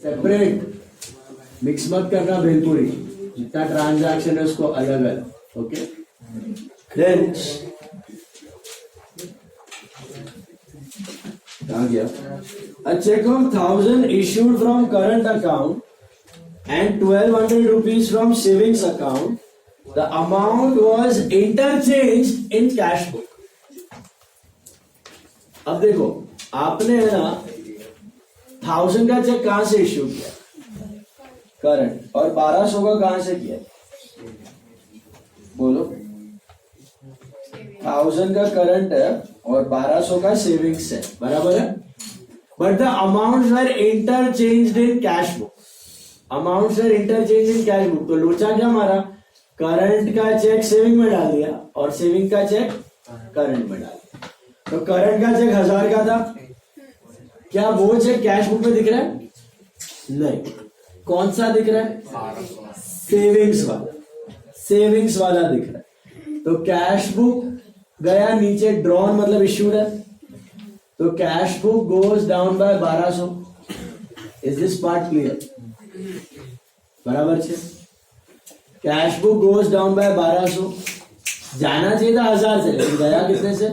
Separate mix मत करना बिल्कुल ही, जितना ट्रांजैक्शन है उसको अलग अलग. ओके, देन आ गया. A check of 1,000 issued from current account and 1,200 rupees from savings account. The amount was interchanged in cash book. अब देखो, आपने है ना 1,000 का चेक कहां से इश्यू किया? करंट. और 1,200 का कहां से किया? बोलो. 1,000 का करंट है और 1,200 का सेविंग्स है, बराबर है. But the amounts were interchanged in cash book. Amounts were interchange in cash book. तो लोचा क्या मारा? करंट का चेक सेविंग में डाल दिया और सेविंग का चेक करंट में डाल दिया. तो करंट का चेक 1,000 का था. क्या वो चेक कैश बुक में दिख रहा है? नहीं. कौन सा दिख रहा है? सेविंग्स वाला. सेविंग्स वाला दिख रहा है. तो कैश बुक गया नीचे, ड्रॉन मतलब इश्यूड है. तो cash book goes down by 1,200. Is this part clear? बराबर है. Cash book goes down by 1,200. जाना चाहिए था 1,000 से, लेकिन गया कितने से?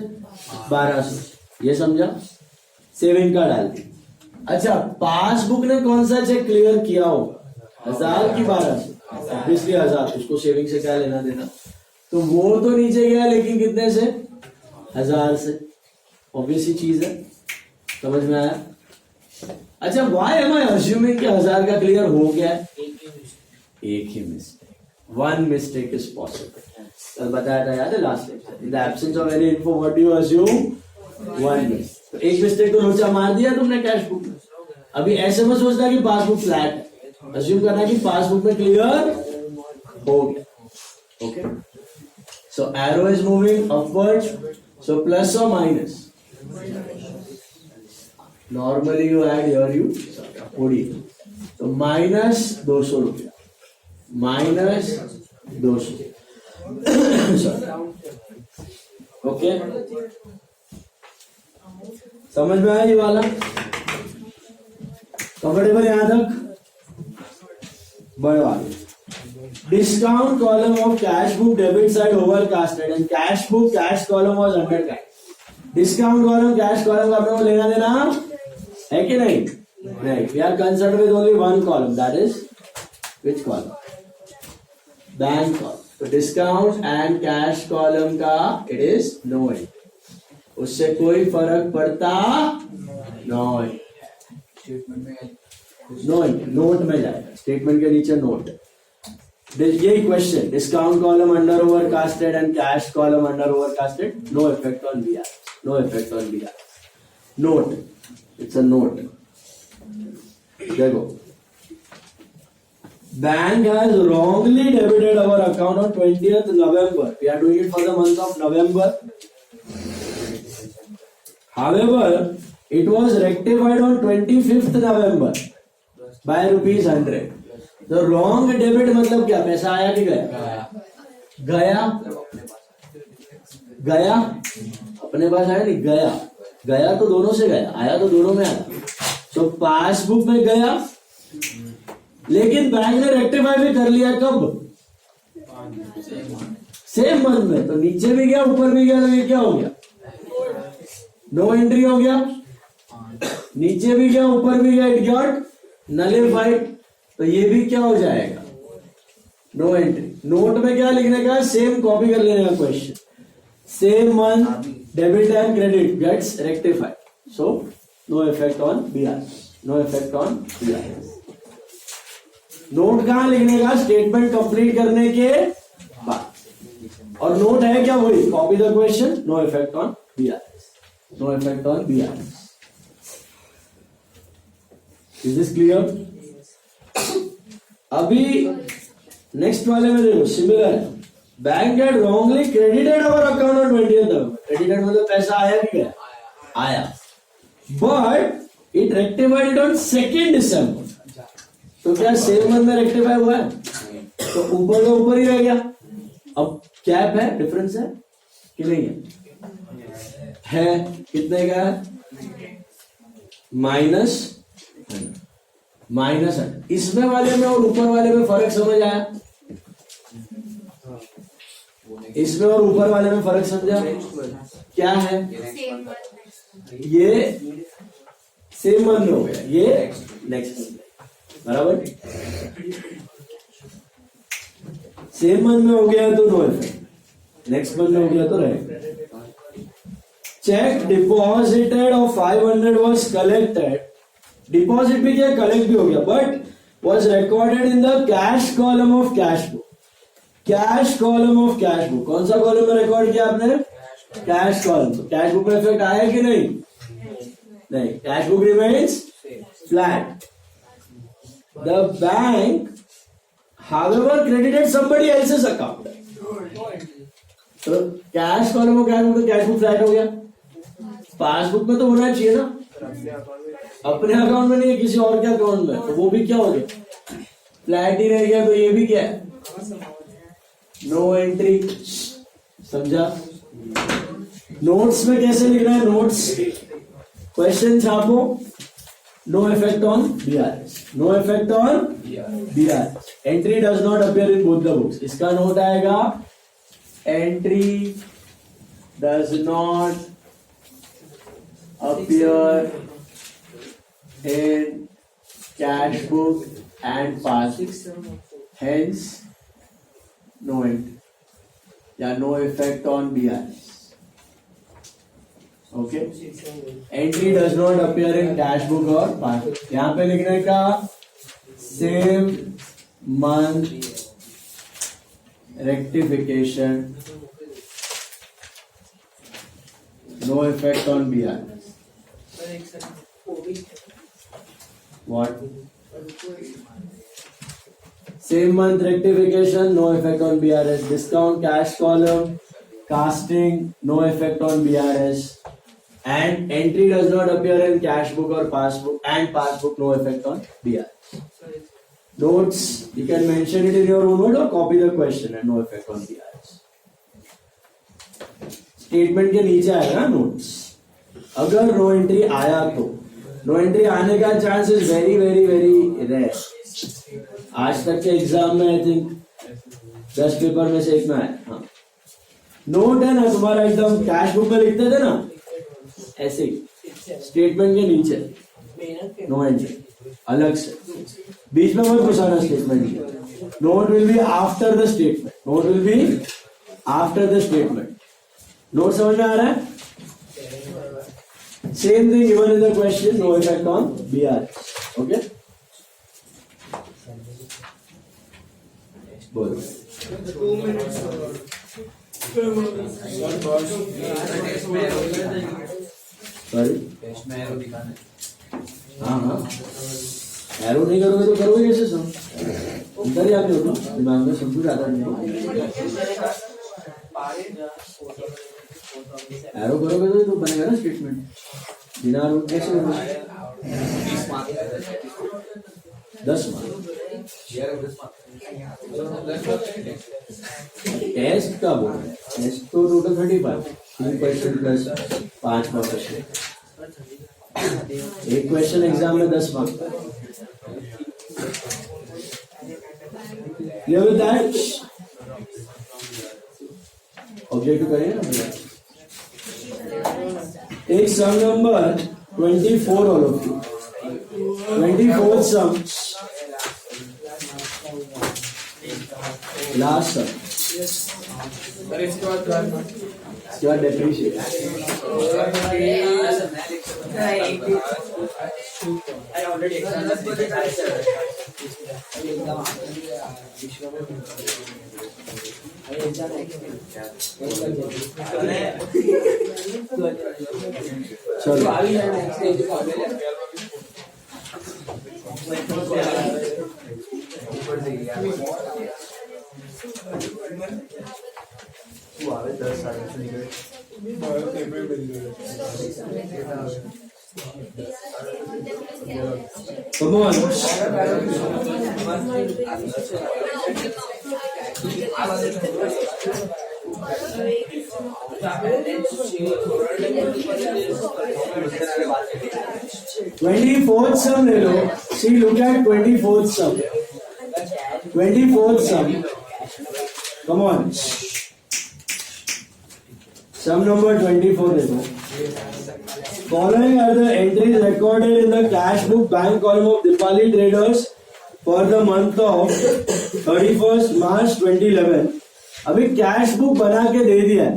1,200. ये समझा? सेविंग का डाल दी. अच्छा, पासबुक ने कौन सा चेक क्लियर किया होगा? 1,000 की 1,200. ऑब्वियसली 1,000. उसको सेविंग से क्या लेना देना? तो वो तो नीचे गया, लेकिन कितने से? 1,000 से. ऑब्वियसली चीज है. समझ में आया? अच्छा, व्हाई एम आई अज्यूमिंग कि 1,000 का क्लियर हो गया? एक ही mistake. One mistake is possible. कल बताया था, याद है last lecture? In the absence of any info what do you assume? One mistake. तो एक मिस्टेक तो लोचा मार दिया तुमने कैश बुक में. अभी ऐसे में सोचना कि पासबुक फ्लैट है. अज्यूम करना कि पासबुक में क्लियर हो गया. Okay, so arrow is moving upward. So plus और minus. Normally you add here you OD. तो माइनस 200 रुपया. माइनस 200. ओके, समझ में आया ये वाला? कंफर्टेबल यहां तक? बड़े वाले. Discount column of cash book debit side overcasted and cash book cash column was undercast. Discount column cash column का अपने को लेना देना है कि नहीं? नहीं. We are concerned with only one column, that is which column? Bank column. तो डिस्काउंट एंड कैश कॉलम का इट इज नो है. उससे कोई फर्क पड़ता नहीं. नोट में जाएगा. स्टेटमेंट के नीचे नोट. यही question. Discount column under overcasted and cash column under overcasted. No effect on BR. No effect on BR. Note. It's a note. देखो, bank has wrongly debited our account on 20th November. We are doing it for the month of November. However, it was rectified on 25th November by ₹100. The wrong debit मतलब क्या? पैसा आया कि गया? गया. गया अपने पास आया नहीं, गया. गया तो दोनों से गया, आया तो दोनों में आया. तो पासबुक में गया, लेकिन बैंक ने रेक्टिफाई भी कर लिया. कब? सेम मंथ में. तो नीचे भी गया, ऊपर भी गया. तो ये क्या हो गया? नो एंट्री हो गया. नीचे भी गया, ऊपर भी गया. It got nullified. तो ये भी क्या हो जाएगा? No entry. नोट में क्या लिखने का? सेम कॉपी कर लेने का question. Same month debit and credit gets rectified. So no effect on BR. No effect on BR. Note कहां लिखने का? स्टेटमेंट कंप्लीट करने के बाद. और नोट है क्या? वही copy the question. No effect on BR. No effect on BR. Is this clear? अभी नेक्स्ट वाले में देखो, सिमिलर है. Bank had wrongly credited our account on 20th November. Credited मतलब पैसा आया कि गया? आया. But it rectified on 2nd December. तो क्या सेम मंथ में रेक्टिफाई हुआ है? तो ऊपर का ऊपर ही रह गया. अब कैप है, डिफरेंस है कि नहीं है? कितने का है? -100. माइनस है। इसमें वाले में और ऊपर वाले में फर्क समझ आया? इसमें और ऊपर वाले में फर्क समझा? क्या है? ये सेम मंथ में हो गया, ये नेक्स्ट मंथ, बराबर? सेम मंथ में हो गया तो नो इफेक्ट, नेक्स्ट मंथ में हो गया तो रहेगा। Check deposited of 500 was collected, deposit भी किया, कलेक्ट भी हो गया, but was recorded in the cash column of cash book. Cash column of cash book, कौन सा कॉलम में रिकॉर्ड किया आपने? Cash column. तो कैश बुक में इफेक्ट आया कि नहीं? नहीं, cash book remains flat. The bank however credited somebody else's account, तो कैश कॉलम और कैश बुक, तो कैश बुक फ्लैट हो गया। पासबुक में तो होना चाहिए ना, अपने अकाउंट में नहीं, किसी और के अकाउंट में, तो वो भी क्या हो गया? फ्लैट ही रह गया। तो ये भी क्या है? No entry. समझा? नोट्स में कैसे लिख रहे हैं? नोट्स क्वेश्चन छापो, no effect on BRS, no effect on BRS, entry does not appear in both the books. इसका नोट आएगा entry does not appear in cash book and passbook, hence no entry या no effect on BRS. Okay, entry does not appear in cash book और passbook. यहां पे लिखने का same month rectification, no effect on BRS. What? Same month rectification, no effect on BRS. Discount cash column, casting, no effect on BRS. And entry does not appear in cash book or passbook, and passbook no effect on BRS. Notes, you can mention it in your own word or copy the question and no effect on BRS. Statement के नीचे आएगा notes. अगर no entry आया तो no entry आने का chance is very very very rare. आज तक के एग्जाम में I think 10 पेपर में से एक में आया। हाँ, नोट है ना तुम्हारा, एकदम कैश बुक में लिखते थे ना ऐसे, स्टेटमेंट के नीचे नो एंट्री अलग से, बीच में मत घुसाना statement. Note will be after the statement, note will be after the statement. Note समझ में आ रहा है? Same thing given in the question, no effect on BRS. Okay, बोलो। सॉरी, हाँ हाँ, एरो नहीं करोगे तो करोगे कैसे? सब अंदर ही आके होगा, दिमाग में सब कुछ आता नहीं। एरो करोगे तो बनेगा ना स्टेटमेंट, बिना रूट कैसे होगा? 10 मार्क टेस्ट का बोल रहे हैं, टेस्ट तो टोटल 35, 3% प्लस 5 मार्क। एक क्वेश्चन एग्जाम में 10 mark. Clear with that? Objective करिए ना भैया। एक sum number 24 all of you, 24 sum, last sum, इसके बाद depreciate. Come on. 24th sum ले लो. See, look at 24th sum. 24th sum. Come on. Sum number 24 ले लो. Following are the entries recorded in the cash book bank column of Dipali Traders for the month of 31st March 2011. अभी cash book बना के दे दिया है,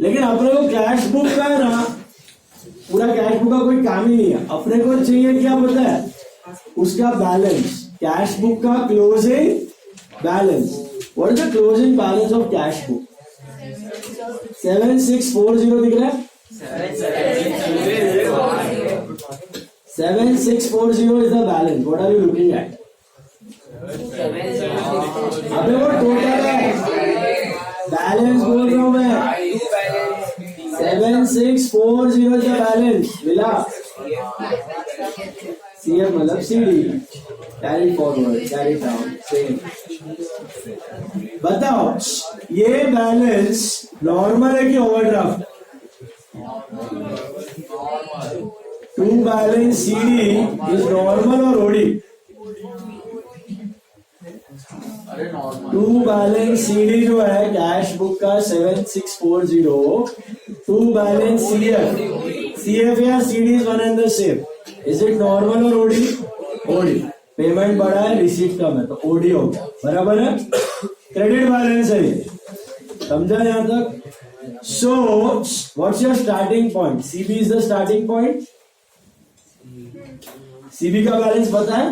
लेकिन अपने को cash book का है ना, पूरा कैश बुक का कोई काम ही नहीं है. अपने को चाहिए क्या पता है, उसका बैलेंस. कैश बुक का closing balance. What is the closing balance of cash book? 7640 दिख रहा है. 7640 is the balance. What are you looking at? अबे वो टोटल है, बैलेंस बोल रहा हूं मैं. 7640 is the balance. मिला. CF मतलब CD. Carry forward, carry down. Same. बताओ ये बैलेंस नॉर्मल है कि overdraft? To balance CD is normal और ओडी? टू बैलेंस CD जो है कैश बुक का 7640, टू बैलेंस CF या CD is one and the same. Is it normal और ओडी? ओडी. पेमेंट बड़ा है, रिसीट कम है, तो ओडी हो गया. बराबर है. क्रेडिट बैलेंस है ये. समझा यहां तक? So, what's your starting point? CB is the starting point. CB का बैलेंस पता है,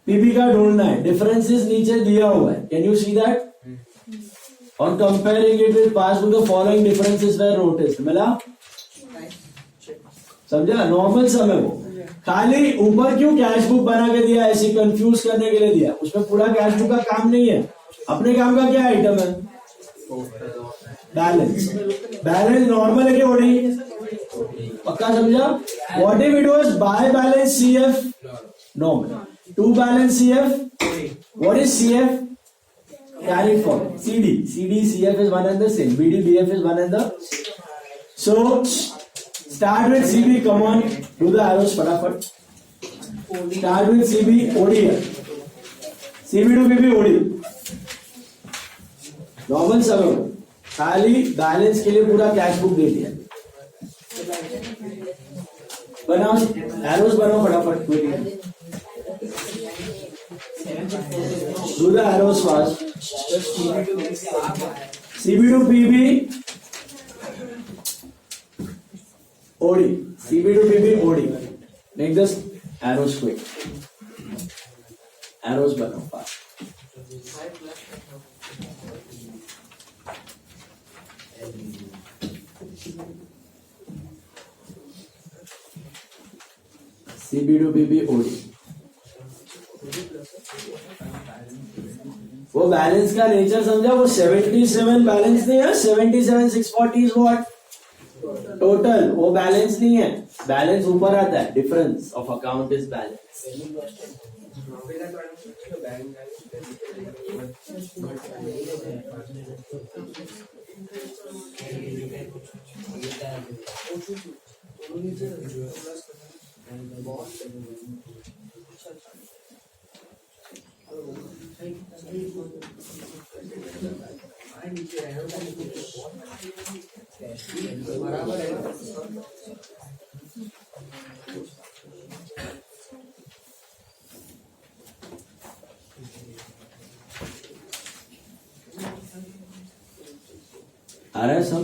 PB का ढूंढना है. डिफरेंसेस नीचे दिया हुआ है. Can you see that? On comparing it with passbook, the following differences were noticed. मिला? समझा? नॉर्मल सम है वो. खाली ऊपर क्यों कैश बुक बना के दिया, ऐसे कंफ्यूज करने के लिए दिया. उसमें पूरा कैश बुक का काम नहीं है. अपने काम का क्या आइटम है? बैलेंस. बैलेंस नॉर्मल है कि ओडी? पक्का समझा? What if it was by balance CF? Normal. To balance CF? What is CF? Carry forward. CD CF is one and the same. BD BF is one and the. So start with CB. Come on, do the arrows फटाफट. Start with CB. OD है. CB to BB OD. Normal सब खाली balance के लिए पूरा cash book दे दिया. बनाओ arrows, बनाओ फटाफट. Do the arrows fast. CB to PB OD. CB to PB OD. Make this arrows quick. Arrows बनाओ fast. CB to PB OD. वो बैलेंस का नेचर समझा. वो 77 बैलेंस नहीं है. 77,640 इज व्हाट? टोटल. वो बैलेंस नहीं है. बैलेंस ऊपर आता है. Difference of account is balance. आ रहा है सब?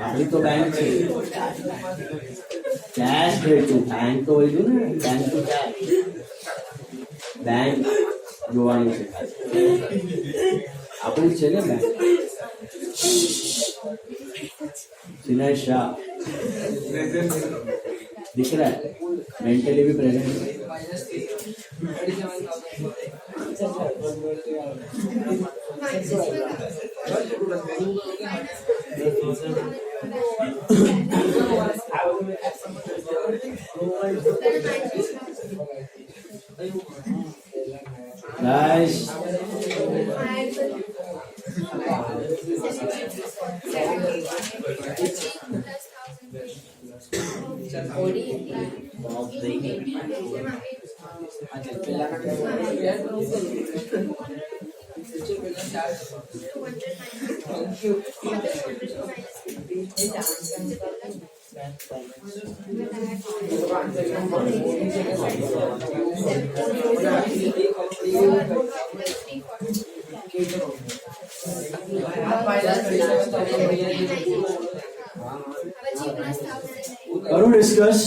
अभी तो बैंक છે कैश है तू बैंक तो वही ना बैंक तो क्या बैंक જોવાનું છે આપણું છે ને बैंक सिन्हा शाह दिख रहा है मेंटली भी प्रेजेंट है Guys, करो डिस्कस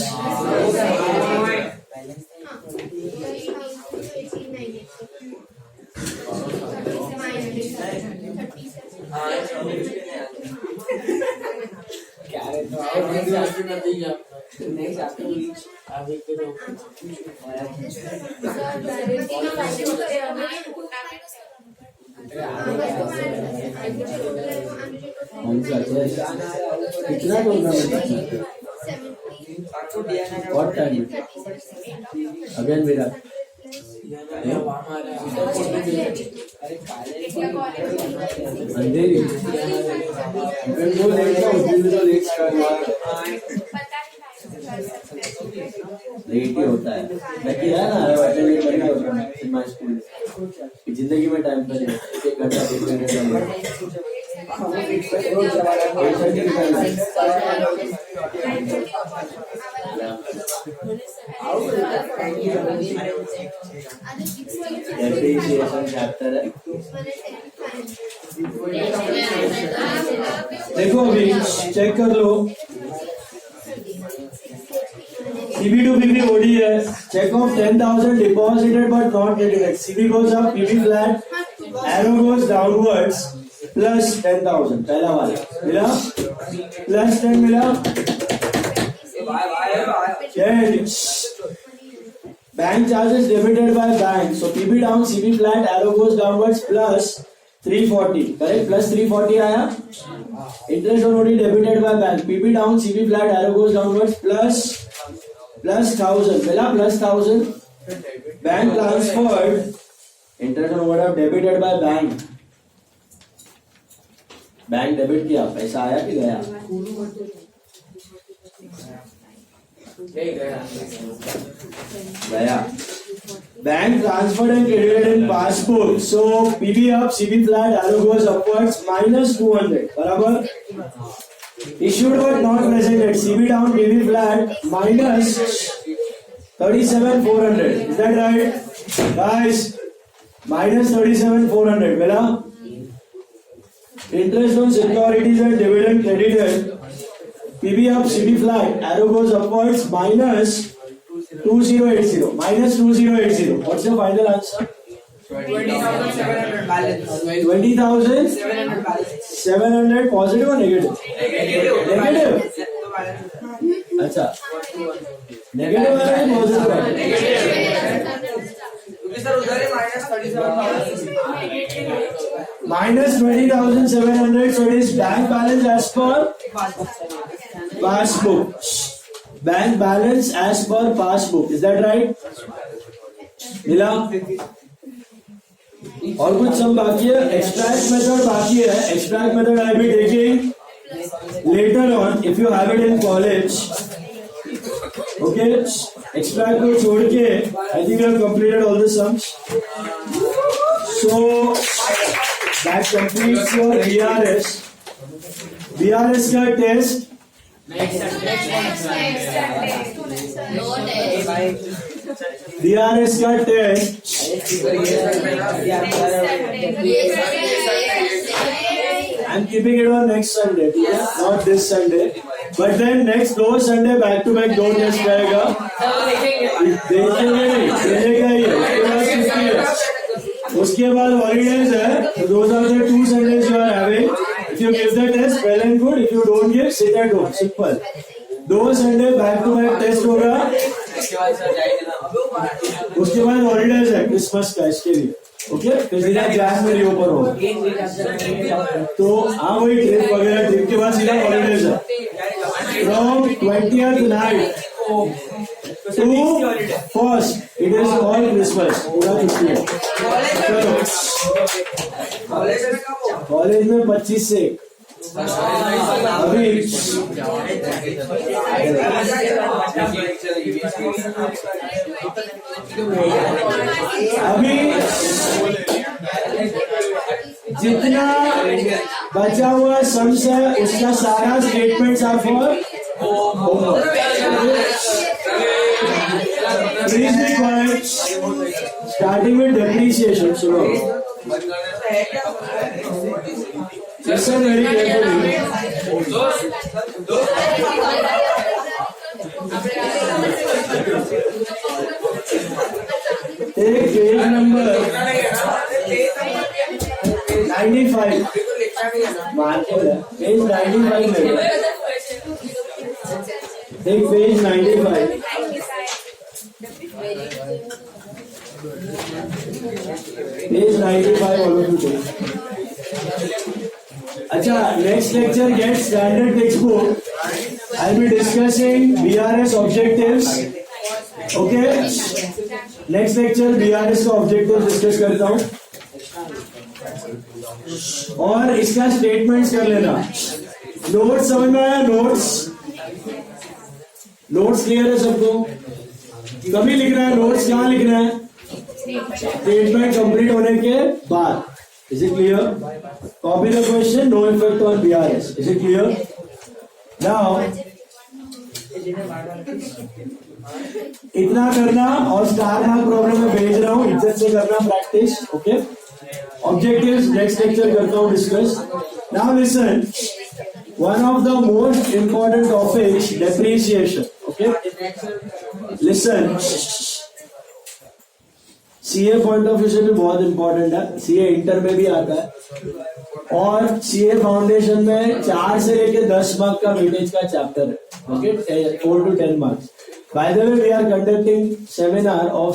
कितना टूर्नामेंट What time? Again मेरा अंधेरी वो लेट ही होता है लेकिन है ना लेट होता है सिनेमा स्कूल जिंदगी में टाइम पर 1 घंटा 2 घंटा एप्रिसिएशन चैप्टर है देखो अभी चेक कर लो CB to PB OD है check of 10,000 deposited but not credited CB goes up PB flat arrow goes downwards plus 10,000 पहला वाला मिला plus 10 मिला bank charges debited by bank so PB down CB flat arrow goes downwards plus 340 correct plus 340 आया interest on OD debited by bank PB down CB flat arrow goes downwards plus 1000 मिला plus 1000 bank transferred interest on OD debited by bank bank debit किया पैसा आया कि गया गया bank transferred and credited in passbook so PB up CB flat arrow goes upwards -200 बराबर issued but not presented CB down PB flat -37,400 is that right guys -37,400 मिला interest on securities and dividend credited PB up CB flat arrow goes upwards -2080 what's your final answer 20,700 balance 20,700 positive or negative negative अच्छा negative है positive है क्योंकि sir उधर है -20,700 so it is bank balance as per passbook bank balance as per passbook is that right मिला और कुछ सम बाकी है extract method बाकी है extract method I will be taking later on if you have it in college okay extract को छोड़ के I think you have completed all the sums so that completes your BRS का test BRS का test I'm keeping it on next Sunday, not this Sunday. But then next 2 Sunday back to back 2 test रहेगा. देखेंगे नहीं, चलेगा ही. उसके बाद holidays है. Those are the 2 Sundays you are having. If you give the test, well and good. If you don't give, sit at home. Simple. 2 Sunday back to back test होगा. उसके बाद हॉलीडेज है क्रिसमस का, इसके लिए. Okay, फिर सीधा class में रीओपन होगा. तो हाँ, वही ट्रिप वगैरह, ट्रिप के बाद सीधा हॉलीडेज है. From 20th night to 1st, it is all Christmas. पूरा छुट्टी है. चलो, कॉलेज में 25 से अभी जितना बचा हुआ सम्स है उसका सारा statements are for homework. Please be quiet. Starting with depreciation. सुनो, listen very carefully. Take page number 95. Page 95 में. Take page 95. Page 95 all of you take. अच्छा, next lecture get standard textbook. I'll be discussing BRS objectives. Okay. Next lecture BRS का objectives discuss करता हूँ. और इसका statements कर लेना. Notes समझ में आया? Notes clear है सबको? कभी लिखना है notes? कहाँ लिखना है? Statement complete होने के बाद. Is it clear? Copy the question. No effect on BRS. Is it clear? Now, इतना करना और स्टार मार्क प्रॉब्लम में भेज रहा हूँ. इज्जत से करना practice. Okay. Objectives next lecture करता हूँ discuss. Now listen. One of the most important topics, depreciation. Okay. Listen. CA point of view से भी बहुत इंपॉर्टेंट है. सीए इंटर में भी आता है और सीए फाउंडेशन में 4 से लेके 10 मार्क का वेटेज का चैप्टर है. Okay, 4 to 10 marks. By the way, we are conducting seminar of